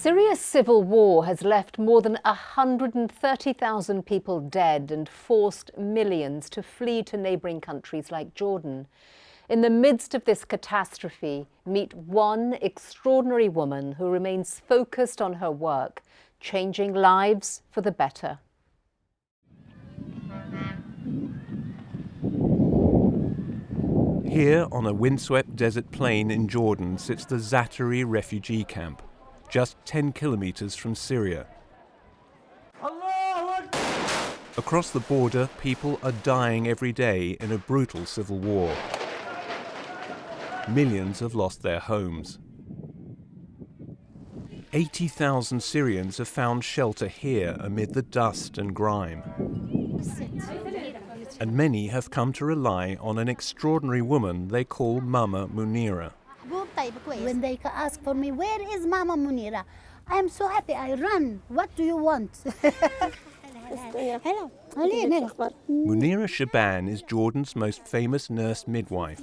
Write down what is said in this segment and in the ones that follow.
Syria's civil war has left more than 130,000 people dead and forced millions to flee to neighbouring countries like Jordan. In the midst of this catastrophe, meet one extraordinary woman who remains focused on her work, changing lives for the better. Here on a windswept desert plain in Jordan sits the Zaatari refugee camp, just 10 kilometers from Syria. Across the border, people are dying every day in a brutal civil war. Millions have lost their homes. 80,000 Syrians have found shelter here amid the dust and grime. And many have come to rely on an extraordinary woman they call Mama Munira. When they ask for me, where is Mama Munira? I am so happy, I run. What do you want? Munira Shaban is Jordan's most famous nurse midwife.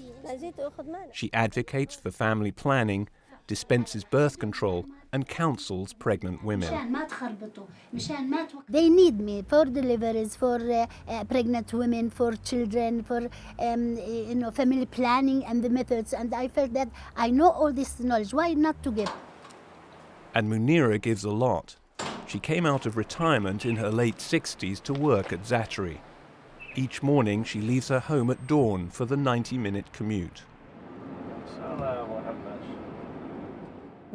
She advocates for family planning, dispenses birth control and counsels pregnant women. They need me for deliveries, for pregnant women, for children, for family planning and the methods. And I felt that I know all this knowledge. Why not to give? And Munira gives a lot. She came out of retirement in her late 60s to work at Zaatari. Each morning she leaves her home at dawn for the 90-minute commute.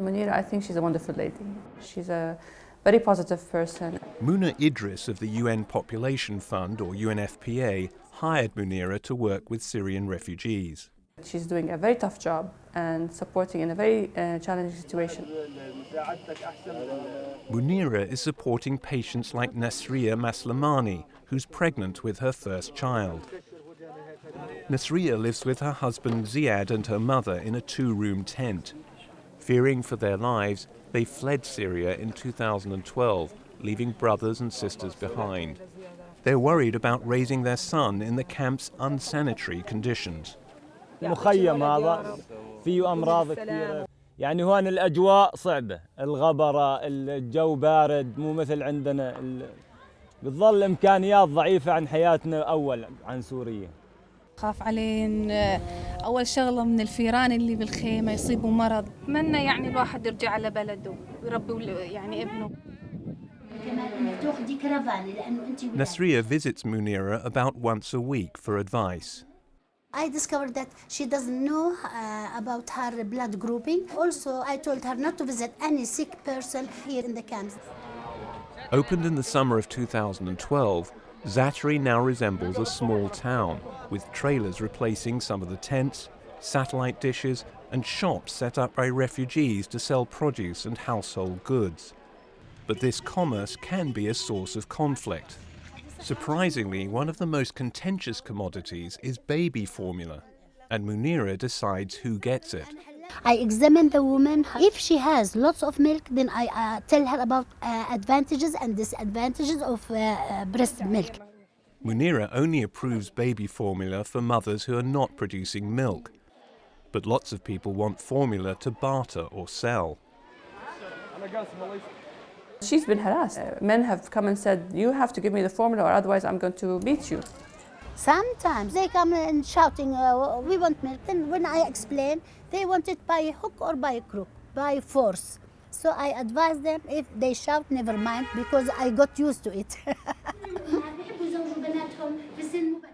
Munira, I think she's a wonderful lady. She's a very positive person. Muna Idris of the UN Population Fund, or UNFPA, hired Munira to work with Syrian refugees. She's doing a very tough job and supporting in a very challenging situation. Munira is supporting patients like Nasriya Maslamani, who's pregnant with her first child. Nasriya lives with her husband Ziad and her mother in a 2-room tent. Fearing for their lives, they fled Syria in 2012, leaving brothers and sisters behind. They're worried about raising their son in the camp's unsanitary conditions. المخيم هذا فيه أمراض كثيرة. يعني هون الأجواء صعبة، الغبرة، الجو بارد، مو مثل عندنا. بتظل الإمكانيات ضعيفة عن حياتنا أول عن سوريا. خاف علين أول شغلة من الفيران اللي بالخيمة يصيبوا مرض. أتمنى يعني الواحد يرجع على بلده ويربي يعني ابنه. Nasriya visits Munira about once a week for advice. I discovered that she doesn't know about her blood grouping. Also, I told her not to visit any sick person here in the camps. Opened in the summer of 2012, Zaatari now resembles a small town, with trailers replacing some of the tents, satellite dishes, and shops set up by refugees to sell produce and household goods. But this commerce can be a source of conflict. Surprisingly, one of the most contentious commodities is baby formula, and Munira decides who gets it. I examine the woman. If she has lots of milk, then I tell her about advantages and disadvantages of breast milk. Munira only approves baby formula for mothers who are not producing milk. But lots of people want formula to barter or sell. She's been harassed. Men have come and said, you have to give me the formula or otherwise I'm going to beat you. Sometimes they come and shouting, we want milk. Then when I explain, they want it by hook or by crook, by force. So I advise them, if they shout, never mind, because I got used to it.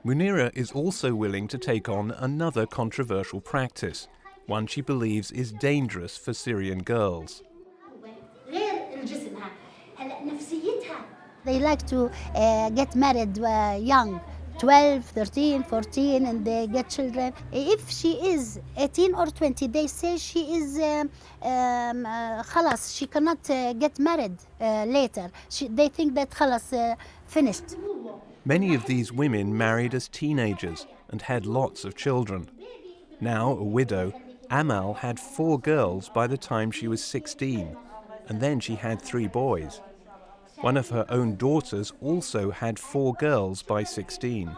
Munira is also willing to take on another controversial practice, one she believes is dangerous for Syrian girls. They like to get married young, 12, 13, 14, and they get children. If she is 18 or 20, they say she is خلاص, she cannot get married later. They think that خلاص finished. Many of these women married as teenagers and had lots of children. Now a widow, Amal had 4 girls by the time she was 16, and then she had 3 boys. One of her own daughters also had 4 girls by 16.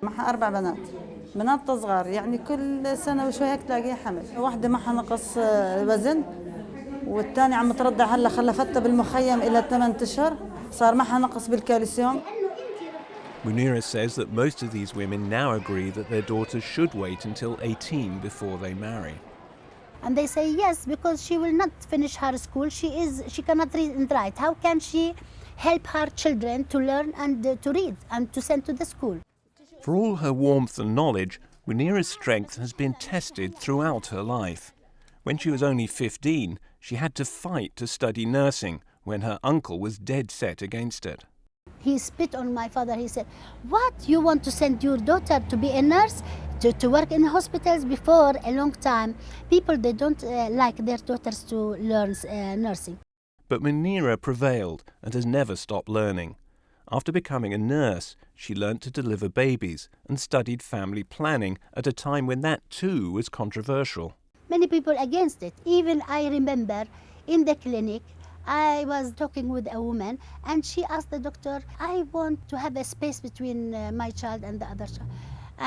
معها 4 بنات، بنات صغار، يعني كل سنة وشوي هيك تلاقيها حمل، واحدة معها نقص وزن، والثاني عم ترضع هلا خلفتها بالمخيم إلى 8 أشهر صار معها نقص بالكالسيوم. Munira says that most of these women now agree that their daughters should wait until 18 before they marry. And they say yes, because she will not finish her school. She cannot read and write. How can she help her children to learn and to read and to send to the school? For all her warmth and knowledge, Munira's strength has been tested throughout her life. When she was only 15, she had to fight to study nursing when her uncle was dead set against it. He spit on my father. He said, "What, you want to send your daughter to be a nurse, to work in hospitals?" Before a long time, people, they don't like their daughters to learn nursing. But Munira prevailed and has never stopped learning. After becoming a nurse, she learnt to deliver babies and studied family planning at a time when that too was controversial. Many people against it. Even I remember in the clinic, I was talking with a woman and she asked the doctor, "I want to have a space between my child and the other child."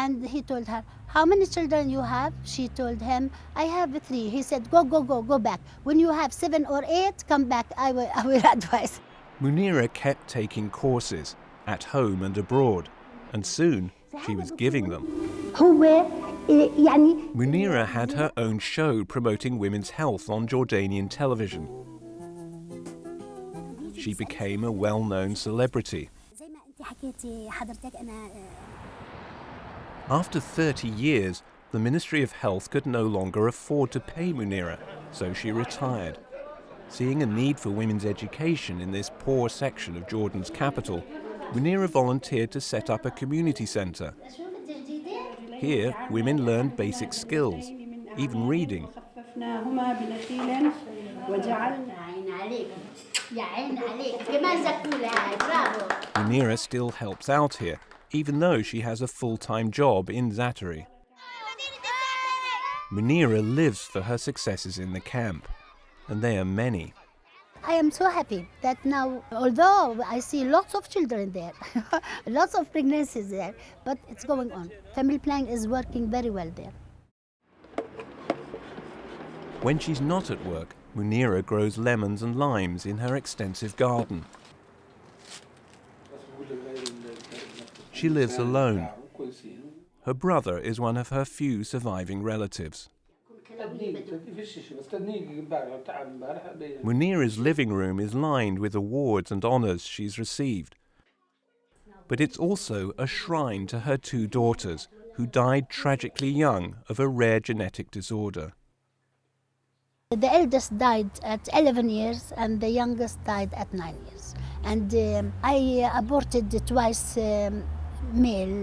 And he told her, "How many children you have?" She told him, "I have 3. He said, go back. When you have 7 or 8, come back, I will advise." Munira kept taking courses at home and abroad, and soon she was giving them. Munira had her own show promoting women's health on Jordanian television. She became a well-known celebrity. After 30 years, the Ministry of Health could no longer afford to pay Munira, so she retired. Seeing a need for women's education in this poor section of Jordan's capital, Munira volunteered to set up a community centre. Here, women learned basic skills, even reading. Munira still helps out here, even though she has a full-time job in Zaatari. Munira lives for her successes in the camp, and they are many. I am so happy that now, although I see lots of children there, lots of pregnancies there, but it's going on. Family planning is working very well there. When she's not at work, Munira grows lemons and limes in her extensive garden. She lives alone. Her brother is one of her few surviving relatives. Munira's living room is lined with awards and honours she's received. But it's also a shrine to her 2 daughters, who died tragically young of a rare genetic disorder. The eldest died at 11 years and the youngest died at 9 years. And I aborted twice male.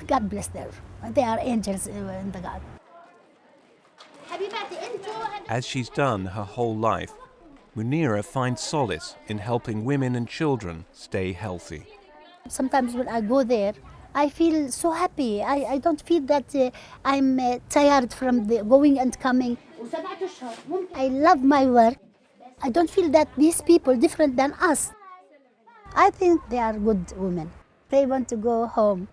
God bless them. They are angels in the God. As she's done her whole life, Munira finds solace in helping women and children stay healthy. Sometimes when I go there, I feel so happy. I don't feel that I'm tired from the going and coming. I love my work. I don't feel that these people different than us. I think they are good women. They want to go home.